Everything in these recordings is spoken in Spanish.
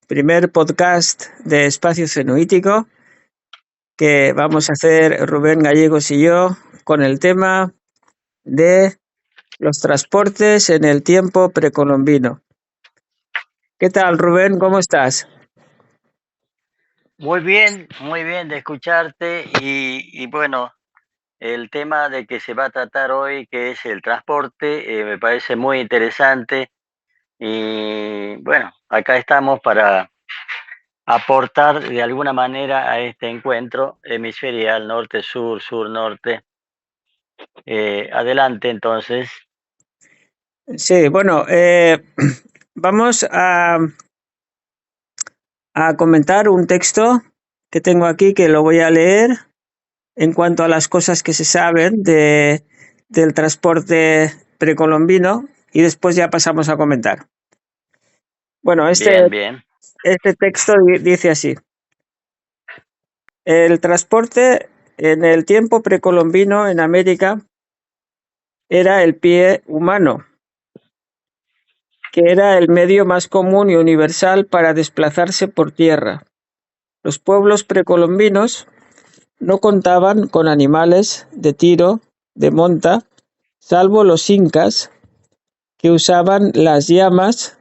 Primer podcast de Espacio Cenoítico que vamos a hacer Rubén Gallegos y yo con el tema de los transportes en el tiempo precolombino. ¿Qué tal, Rubén? ¿Cómo estás? Muy bien de escucharte y bueno, el tema de que se va a tratar hoy, que es el transporte, me parece muy interesante y bueno, acá estamos para aportar de alguna manera a este encuentro hemisferial norte-sur, sur-norte. Adelante entonces. Sí, bueno, vamos a comentar un texto que tengo aquí que lo voy a leer en cuanto a las cosas que se saben del transporte precolombino y después ya pasamos a comentar. Bueno, Bien. este texto dice así: el transporte en el tiempo precolombino en América era el pie humano, que era el medio más común y universal para desplazarse por tierra. Los pueblos precolombinos no contaban con animales de tiro, de monta, salvo los incas, que usaban las llamas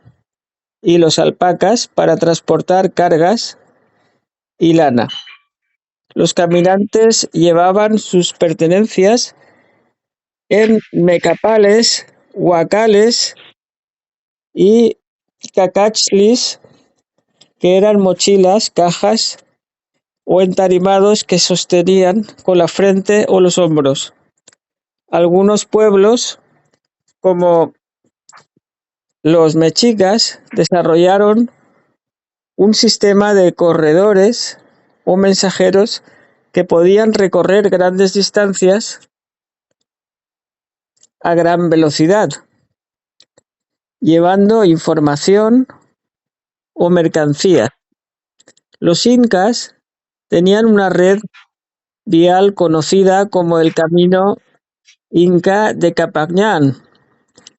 y los alpacas para transportar cargas y lana. Los caminantes llevaban sus pertenencias en mecapales, huacales y cacachlis, que eran mochilas, cajas o entarimados que sostenían con la frente o los hombros. Algunos pueblos, como los mexicas, desarrollaron un sistema de corredores o mensajeros que podían recorrer grandes distancias a gran velocidad, llevando información o mercancías. Los incas tenían una red vial conocida como el Camino Inca de Capañán,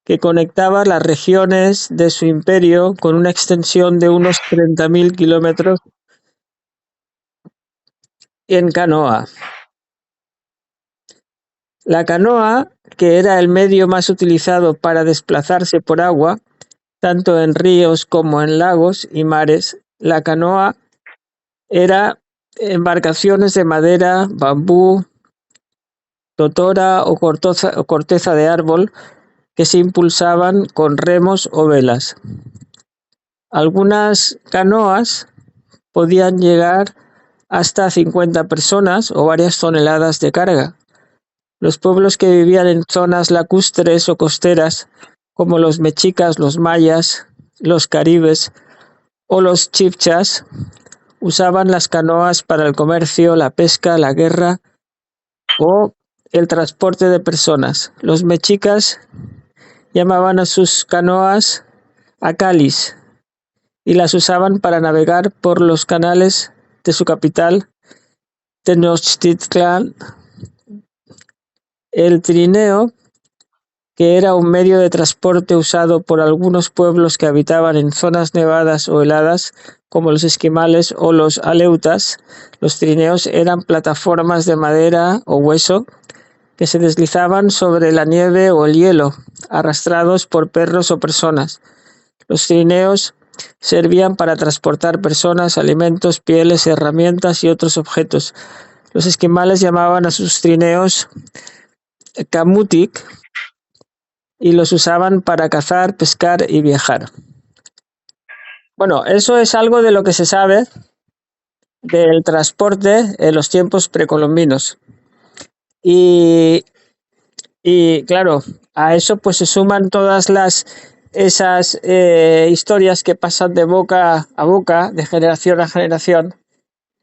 que conectaba las regiones de su imperio con una extensión de unos 30.000 kilómetros en canoa. La canoa, que era el medio más utilizado para desplazarse por agua, tanto en ríos como en lagos y mares, la canoa era embarcaciones de madera, bambú, totora o corteza de árbol que se impulsaban con remos o velas. Algunas canoas podían llegar hasta 50 personas o varias toneladas de carga. Los pueblos que vivían en zonas lacustres o costeras, como los mexicas, los mayas, los caribes o los chibchas, usaban las canoas para el comercio, la pesca, la guerra o el transporte de personas. Los mexicas llamaban a sus canoas acalis y las usaban para navegar por los canales de su capital, Tenochtitlan. El trineo, que era un medio de transporte usado por algunos pueblos que habitaban en zonas nevadas o heladas, como los esquimales o los aleutas. Los trineos eran plataformas de madera o hueso que se deslizaban sobre la nieve o el hielo, arrastrados por perros o personas. Los trineos servían para transportar personas, alimentos, pieles, herramientas y otros objetos. Los esquimales llamaban a sus trineos camutic y los usaban para cazar, pescar y viajar. Bueno, eso es algo de lo que se sabe del transporte en los tiempos precolombinos. Y claro, a eso pues se suman todas esas historias que pasan de boca a boca, de generación a generación,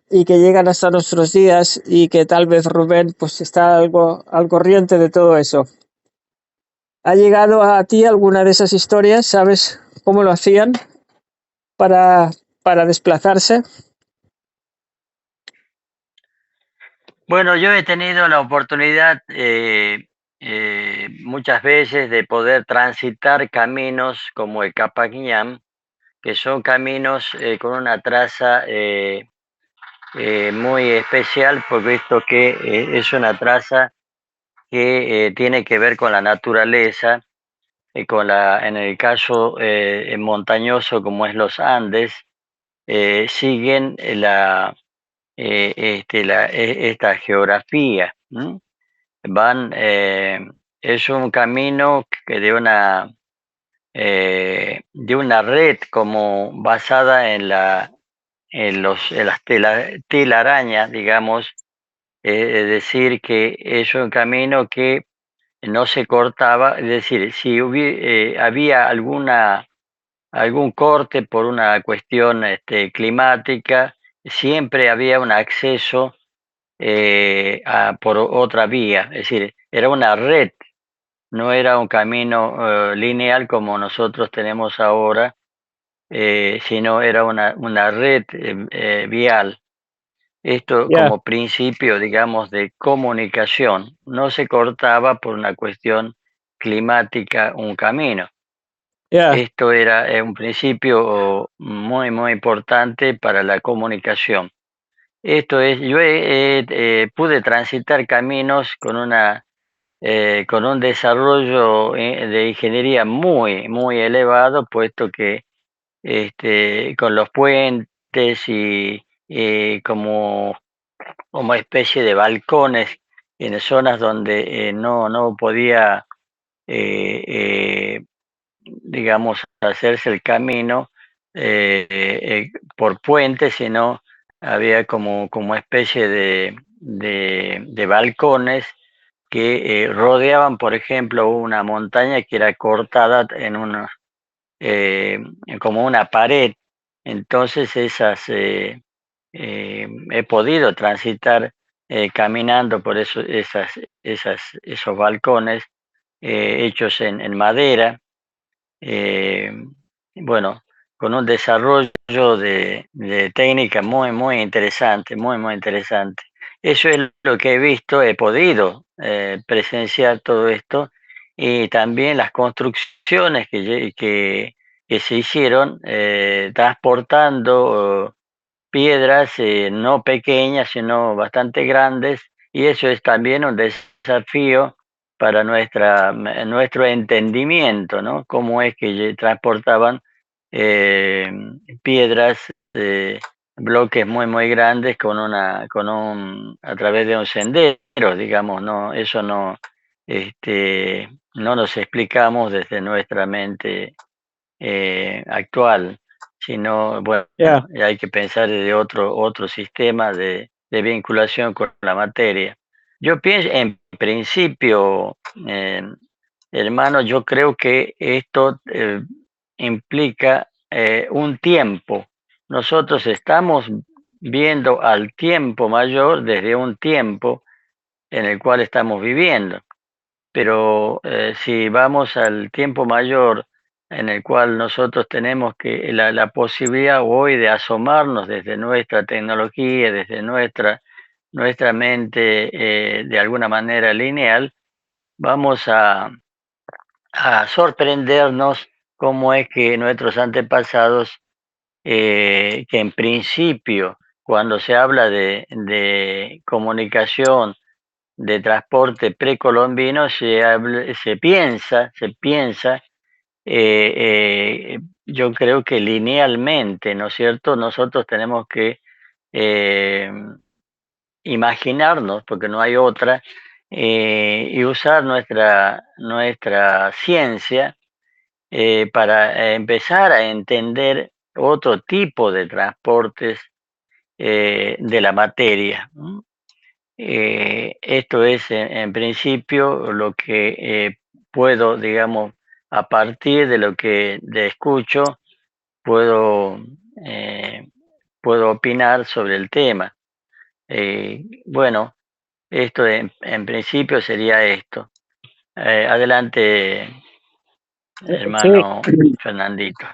y que llegan hasta nuestros días y que tal vez Rubén pues está algo al corriente de todo eso. ¿Ha llegado a ti alguna de esas historias? ¿Sabes cómo lo hacían para, para desplazarse? Bueno, yo he tenido la oportunidad muchas veces de poder transitar caminos como el Capañán, que son caminos con una traza muy especial, porque visto que es una traza que tiene que ver con la naturaleza, en el caso montañoso como es los Andes, siguen esta geografía. Van, es un camino que de una red como basada en las telarañas, digamos, es decir, que es un camino que no se cortaba, es decir, si había algún corte por una cuestión climática, siempre había un acceso por otra vía, es decir, era una red, no era un camino lineal como nosotros tenemos ahora, sino era una red vial. Esto Ya, como principio, digamos, de comunicación. No se cortaba por una cuestión climática un camino. ya, Esto era un principio muy, muy importante para la comunicación. Esto es, yo pude transitar caminos con un desarrollo de ingeniería muy, muy elevado, puesto que con los puentes y como especie de balcones en zonas donde no podía, eh, eh, digamos, hacerse el camino por puentes, sino había como especie de balcones que rodeaban, por ejemplo, una montaña que era cortada eh, como una pared. Entonces he podido transitar caminando por esos balcones hechos en madera, eh, bueno, con un desarrollo de técnica muy, muy interesante, muy, muy interesante. Eso es lo que he visto, he podido presenciar todo esto y también las construcciones que se hicieron transportando piedras no pequeñas, sino bastante grandes, y eso es también un desafío para nuestro entendimiento, ¿no? Cómo es que transportaban eh, piedras, bloques muy, muy grandes a través de un sendero, digamos, ¿no? Eso no nos explicamos desde nuestra mente actual, sino, bueno, ya. hay que pensar de otro sistema de vinculación con la materia. Yo pienso, en principio, eh, hermano, yo creo que esto implica un tiempo. Nosotros estamos viendo al tiempo mayor desde un tiempo en el cual estamos viviendo. Pero si vamos al tiempo mayor en el cual nosotros tenemos que la posibilidad hoy de asomarnos desde nuestra tecnología, desde nuestra mente de alguna manera lineal, vamos a sorprendernos cómo es que nuestros antepasados, que en principio, cuando se habla de comunicación, de transporte precolombino se piensa, yo creo que linealmente, ¿no es cierto? Nosotros tenemos que eh, imaginarnos, porque no hay otra, y usar nuestra ciencia para empezar a entender otro tipo de transportes de la materia. Esto es en principio lo que puedo, digamos, a partir de lo que escucho, puedo, eh, puedo opinar sobre el tema. Bueno, esto en principio sería esto. Adelante, Sí, hermano Fernandito.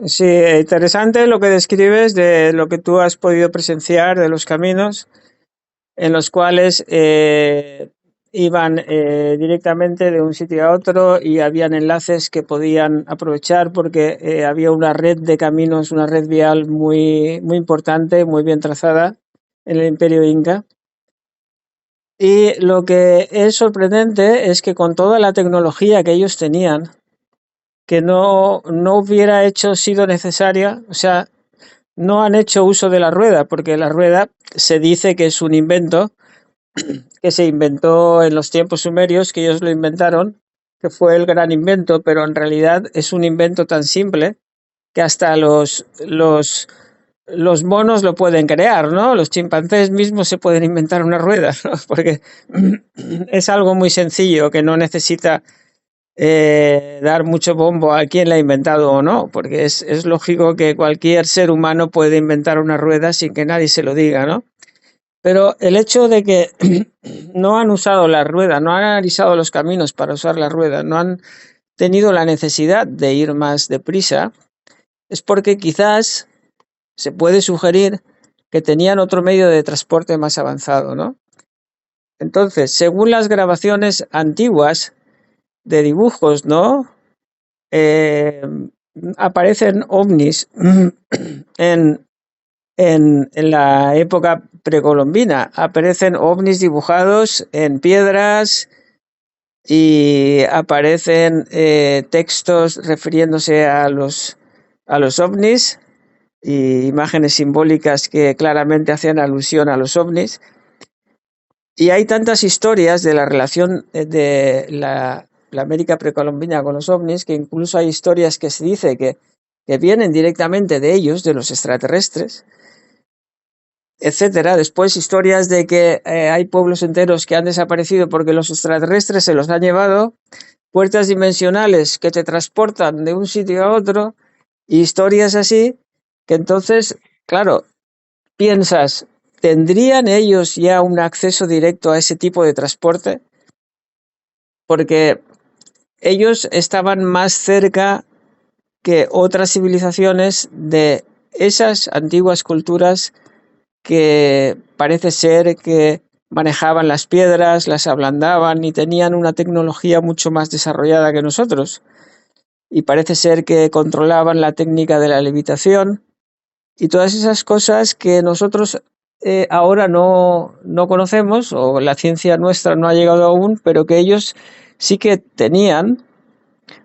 sí, interesante lo que describes de lo que tú has podido presenciar de los caminos en los cuales iban directamente de un sitio a otro y habían enlaces que podían aprovechar porque había una red de caminos, una red vial muy importante, muy bien trazada en el Imperio Inca. Y lo que es sorprendente es que con toda la tecnología que ellos tenían, que no hubiera sido necesaria, o sea, no han hecho uso de la rueda, porque la rueda se dice que es un invento que se inventó en los tiempos sumerios, que ellos lo inventaron, que fue el gran invento, pero en realidad es un invento tan simple que hasta los monos lo pueden crear, ¿no? Los chimpancés mismos se pueden inventar una rueda, ¿no? Porque es algo muy sencillo que no necesita dar mucho bombo a quién la ha inventado o no, porque es lógico que cualquier ser humano puede inventar una rueda sin que nadie se lo diga, ¿no? Pero el hecho de que no han usado la rueda, no han analizado los caminos para usar la rueda, no han tenido la necesidad de ir más deprisa, es porque quizás se puede sugerir que tenían otro medio de transporte más avanzado, ¿no? Entonces, según las grabaciones antiguas de dibujos, ¿no? Eh, Aparecen ovnis en, en la época precolombina, aparecen ovnis dibujados en piedras y aparecen textos refiriéndose a los ovnis y imágenes simbólicas que claramente hacían alusión a los ovnis. Y hay tantas historias de la relación de la América precolombina con los ovnis que incluso hay historias que se dice que vienen directamente de ellos, de los extraterrestres, etcétera. Después historias de que hay pueblos enteros que han desaparecido porque los extraterrestres se los han llevado, puertas dimensionales que te transportan de un sitio a otro, y historias así, que entonces, claro, piensas, ¿tendrían ellos ya un acceso directo a ese tipo de transporte? Porque ellos estaban más cerca que otras civilizaciones de esas antiguas culturas que parece ser que manejaban las piedras, las ablandaban y tenían una tecnología mucho más desarrollada que nosotros. Y parece ser que controlaban la técnica de la levitación y todas esas cosas que nosotros ahora no conocemos o la ciencia nuestra no ha llegado aún, pero que ellos sí que tenían,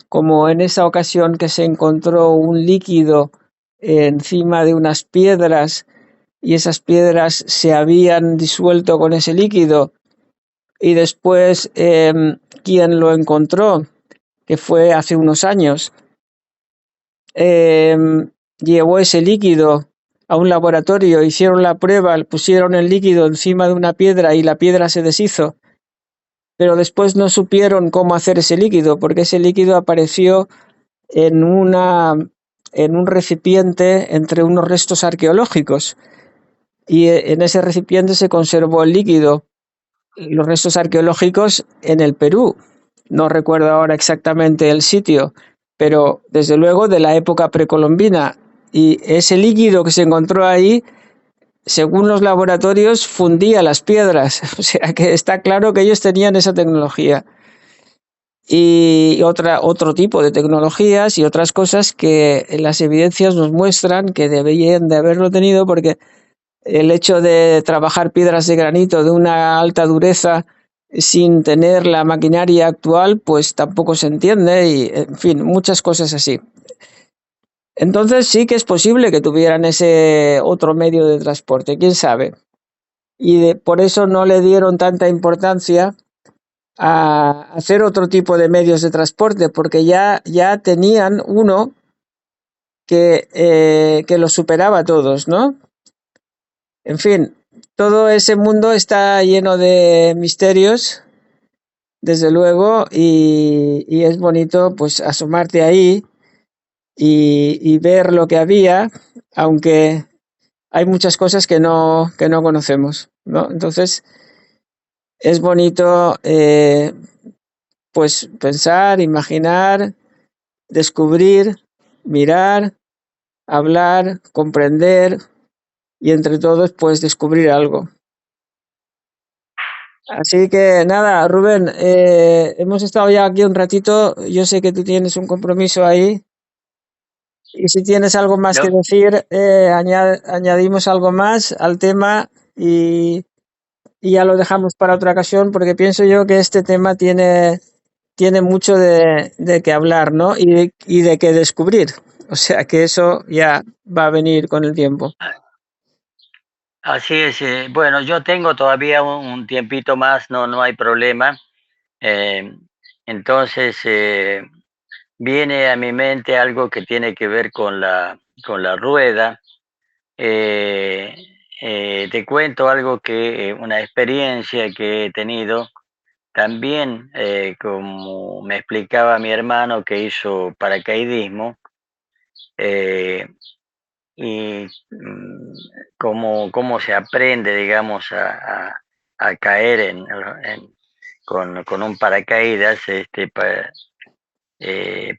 como en esa ocasión que se encontró un líquido encima de unas piedras y esas piedras se habían disuelto con ese líquido y después quien lo encontró, que fue hace unos años, llevó ese líquido a un laboratorio, hicieron la prueba, pusieron el líquido encima de una piedra y la piedra se deshizo, pero después no supieron cómo hacer ese líquido, porque ese líquido apareció en en un recipiente entre unos restos arqueológicos y en ese recipiente se conservó el líquido, los restos arqueológicos en el Perú. No recuerdo ahora exactamente el sitio, pero desde luego de la época precolombina. Y ese líquido que se encontró ahí, según los laboratorios, fundía las piedras. O sea que está claro que ellos tenían esa tecnología. Y otro tipo de tecnologías y otras cosas que las evidencias nos muestran que deberían de haberlo tenido, porque el hecho de trabajar piedras de granito de una alta dureza sin tener la maquinaria actual, pues tampoco se entiende y, en fin, muchas cosas así. Entonces sí que es posible que tuvieran ese otro medio de transporte, quién sabe. Y por eso no le dieron tanta importancia a hacer otro tipo de medios de transporte, porque ya tenían uno que los superaba a todos, ¿no? En fin, todo ese mundo está lleno de misterios, desde luego, y es bonito pues asomarte ahí y ver lo que había, aunque hay muchas cosas que no conocemos, ¿no? Entonces, es bonito pues pensar, imaginar, descubrir, mirar, hablar, comprender y entre todos pues descubrir algo. Así que nada, Rubén, hemos estado ya aquí un ratito. Yo sé que tú tienes un compromiso ahí. Y si tienes algo más que No, decir, añadimos algo más al tema y ya lo dejamos para otra ocasión, porque pienso yo que este tema tiene mucho de qué hablar, ¿no? Y de qué descubrir. O sea que eso ya va a venir con el tiempo. así es. Bueno, yo tengo todavía un tiempito más, no hay problema. Eh, entonces, viene a mi mente algo que tiene que ver con la rueda. Eh, Te cuento algo una experiencia que he tenido. También, como me explicaba mi hermano que hizo paracaidismo, eh, y cómo se aprende, digamos, a caer con un paracaídas,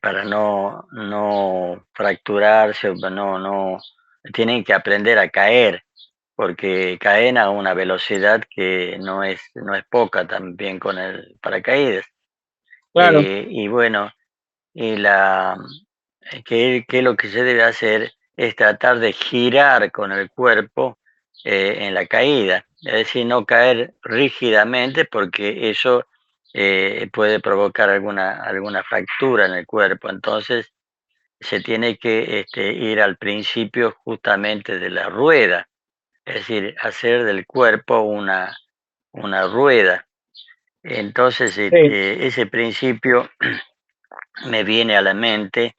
para no fracturarse, o tienen que aprender a caer, porque caen a una velocidad que no es poca también con el paracaídas. Claro, Y bueno, y qué es lo que se debe hacer es tratar de girar con el cuerpo en la caída, es decir, no caer rígidamente porque eso puede provocar alguna fractura en el cuerpo. Entonces se tiene que ir al principio justamente de la rueda, es decir, hacer del cuerpo una rueda. Entonces, sí, ese principio me viene a la mente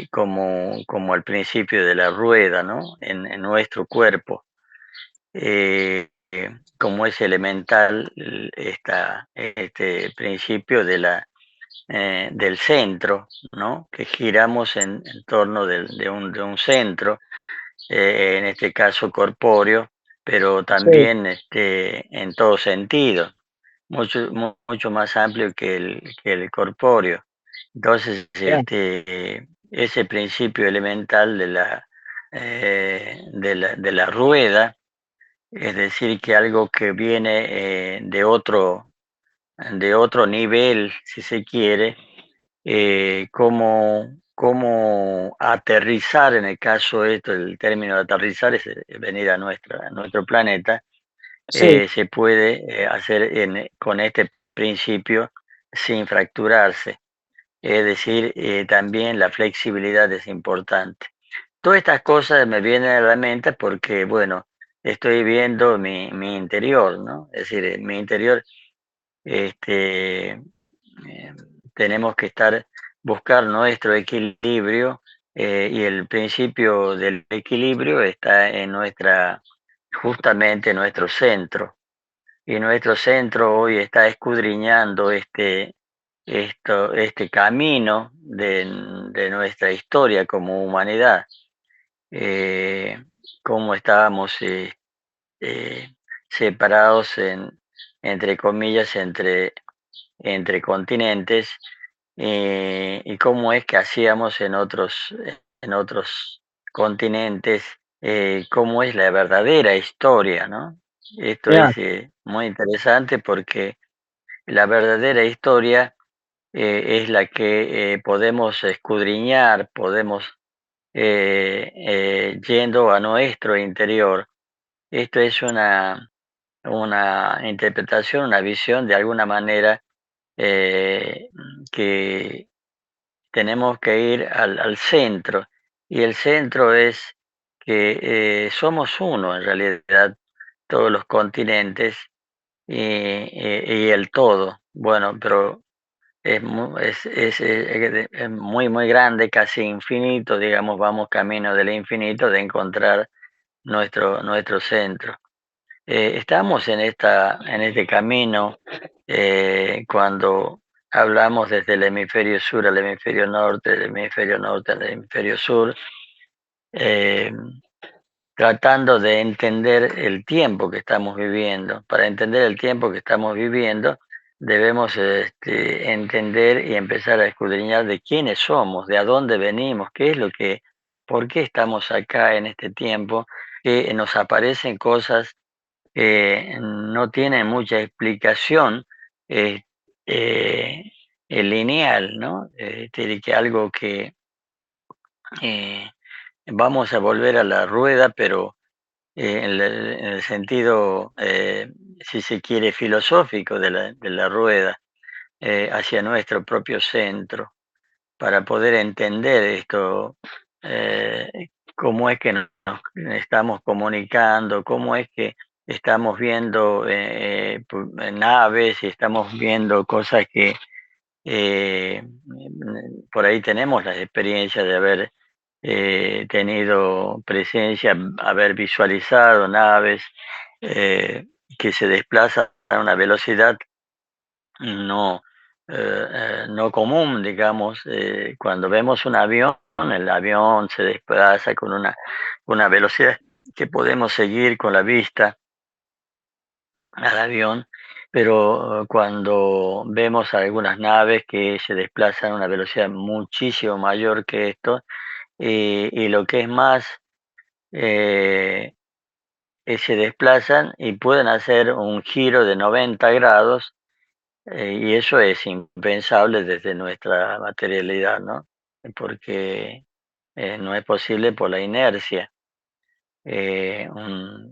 como el principio de la rueda, ¿no? En nuestro cuerpo. Como es elemental este principio del centro, ¿no? Que giramos en torno de un centro, en este caso corpóreo, pero sí, también en todo sentido, mucho más amplio que el corpóreo. Entonces, ya, ese principio elemental de la rueda, es decir, que algo que viene de otro nivel, si se quiere, cómo aterrizar, en el caso esto, el término de aterrizar es venir a nuestro planeta, sí, se puede hacer con este principio sin fracturarse. Es decir, también la flexibilidad es importante. Todas estas cosas me vienen a la mente porque, bueno, estoy viendo mi interior, ¿no? Es decir, en mi interior, este, tenemos que buscar nuestro equilibrio, y el principio del equilibrio está justamente en nuestro centro. Y nuestro centro hoy está escudriñando este camino de nuestra historia como humanidad, eh, cómo estábamos eh, separados entre comillas, entre continentes, y cómo es que hacíamos en otros continentes, cómo es la verdadera historia, ¿no? Esto ya, es muy interesante porque la verdadera historia es la que podemos escudriñar, podemos yendo a nuestro interior. Esto es una interpretación, una visión de alguna manera, eh, que tenemos que ir al centro. Y el centro es que somos uno, en realidad, todos los continentes y el todo. Bueno, pero es muy, muy grande, casi infinito, digamos, vamos camino del infinito de encontrar nuestro centro. Estamos en este camino cuando hablamos desde el hemisferio sur al hemisferio norte, del hemisferio norte al hemisferio sur, eh, tratando de entender el tiempo que estamos viviendo. Para entender el tiempo que estamos viviendo, debemos entender y empezar a escudriñar de quiénes somos, de a dónde venimos, por qué estamos acá en este tiempo, que nos aparecen cosas no tiene mucha explicación eh, eh, lineal, ¿no? Tiene que algo que eh, vamos a volver a la rueda, pero en el sentido, si se quiere, filosófico de la rueda, hacia nuestro propio centro, para poder entender esto, eh, cómo es que nos estamos comunicando, cómo es que estamos viendo naves y estamos viendo cosas que por ahí tenemos las experiencias de haber tenido presencia, haber visualizado naves que se desplazan a una velocidad no, no común, digamos. Cuando vemos un avión, el avión se desplaza con una velocidad que podemos seguir con la vista al avión, pero cuando vemos algunas naves que se desplazan a una velocidad muchísimo mayor que esto, y lo que es más, eh, se desplazan y pueden hacer un giro de 90 grados, y eso es impensable desde nuestra materialidad, ¿no? Porque no es posible por la inercia.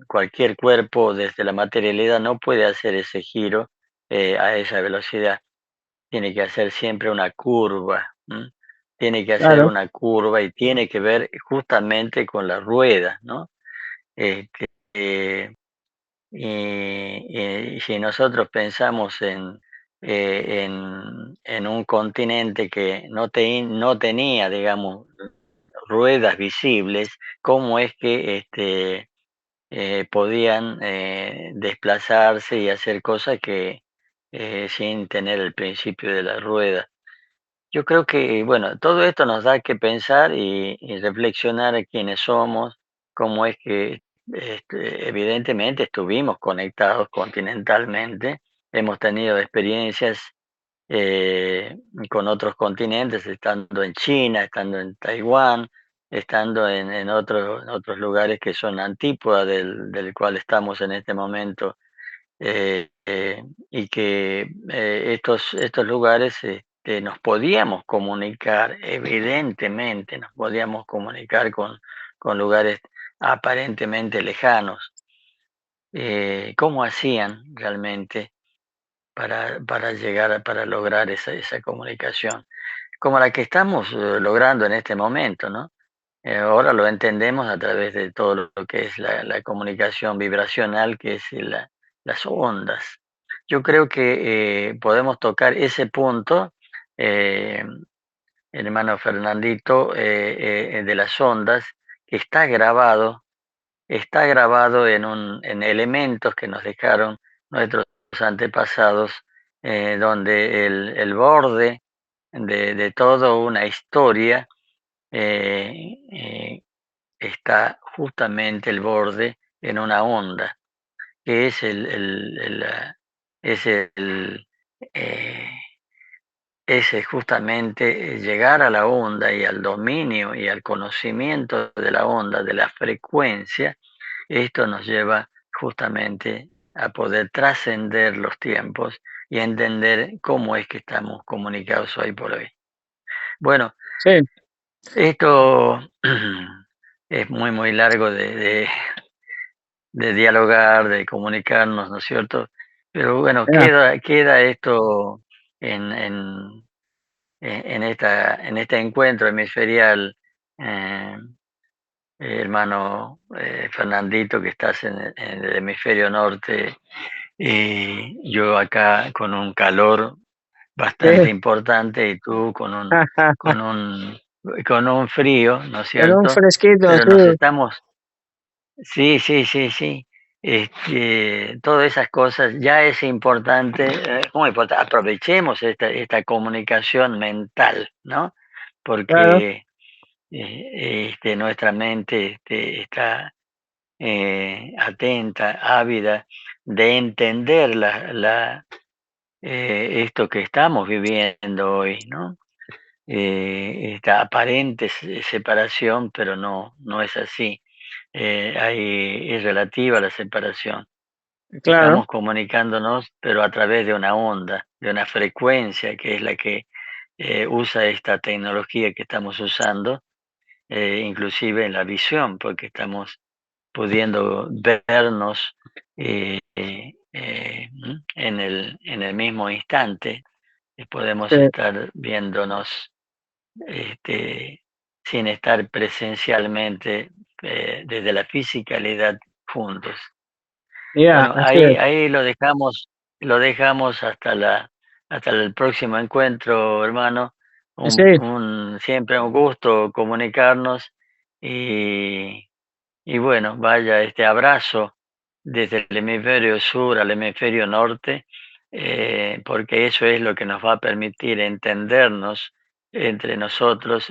Cualquier cuerpo desde la materialidad no puede hacer ese giro a esa velocidad. Tiene que hacer siempre una curva. ¿M? Tiene que hacer Claro, una curva y tiene que ver justamente con la rueda, ¿no? Este, eh, y si nosotros pensamos en un continente que no tenía, digamos, ruedas visibles, ¿cómo es que podían desplazarse y hacer cosas que sin tener el principio de la rueda? Yo creo que, bueno, todo esto nos da que pensar y reflexionar a quiénes somos, cómo es que evidentemente estuvimos conectados continentalmente, hemos tenido experiencias eh, con otros continentes, estando en China, estando en Taiwán, estando en otros lugares que son antípodas del cual estamos en este momento, y que estos lugares nos podíamos comunicar, evidentemente nos podíamos comunicar con lugares aparentemente lejanos. ¿Cómo hacían realmente para llegar, para lograr esa comunicación? Como la que estamos logrando en este momento, ¿no? Ahora lo entendemos a través de todo lo que es la comunicación vibracional, que es las ondas. Yo creo que podemos tocar ese punto, eh, hermano Fernandito, de las ondas, que está grabado en elementos que nos dejaron nuestros antepasados, donde el borde de toda una historia eh, eh, está justamente el borde en una onda, que es es el, eh, ese justamente llegar a la onda y al dominio y al conocimiento de la onda, de la frecuencia. Esto nos lleva justamente a poder trascender los tiempos y a entender cómo es que estamos comunicados hoy por hoy. Bueno, sí, esto es muy, muy largo de dialogar, de comunicarnos, ¿no es cierto? Pero bueno, ya, queda esto en, en este encuentro hemisferial, eh, hermano Fernandito, que estás en el hemisferio norte, y yo acá con un calor bastante sí. importante y tú con un, con un frío, ¿no es Con un cierto? fresquito, Pero nos sí, estamos, sí, sí, sí, sí. Todas esas cosas ya es importante, muy importante. Aprovechemos esta comunicación mental, ¿no? claro, Porque nuestra mente está atenta, ávida de entender esto que estamos viviendo hoy, ¿no? Esta aparente separación, pero no es así. Es relativa la separación. Claro, Estamos comunicándonos, pero a través de una onda, de una frecuencia que es la que usa esta tecnología que estamos usando, inclusive en la visión, porque estamos pudiendo vernos en el mismo instante, podemos sí, estar viéndonos este, sin estar presencialmente desde la fisicalidad juntos. ya, Bueno, así es. ahí lo dejamos hasta el próximo encuentro, hermano. Sí, Siempre un gusto comunicarnos y, y bueno, vaya este abrazo desde el hemisferio sur al hemisferio norte, porque eso es lo que nos va a permitir entendernos entre nosotros,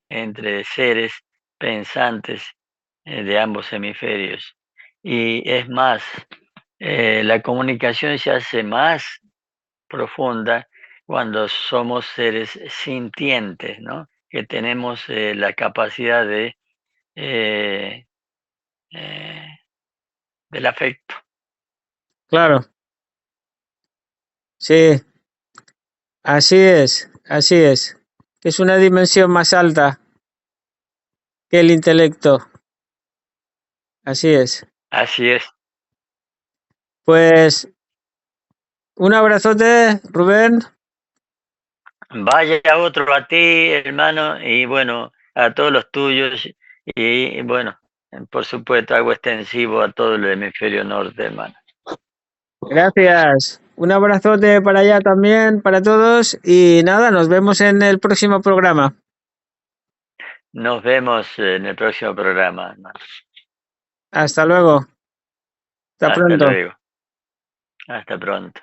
entre seres pensantes de ambos hemisferios. Y es más, la comunicación se hace más profunda cuando somos seres sintientes, ¿no? Que tenemos la capacidad eh, eh, del afecto. claro, sí, así es, así es. Es una dimensión más alta que el intelecto, así es. Así es. Pues un abrazote, Rubén. Vaya otro a ti, hermano, y bueno, a todos los tuyos, y bueno, por supuesto, hago extensivo a todo el hemisferio norte, hermano. Gracias. Un abrazote para allá también, para todos. Y nada, nos vemos en el próximo programa. Nos vemos en el próximo programa, hermano. Hasta luego. Hasta Hasta pronto. luego. Hasta pronto.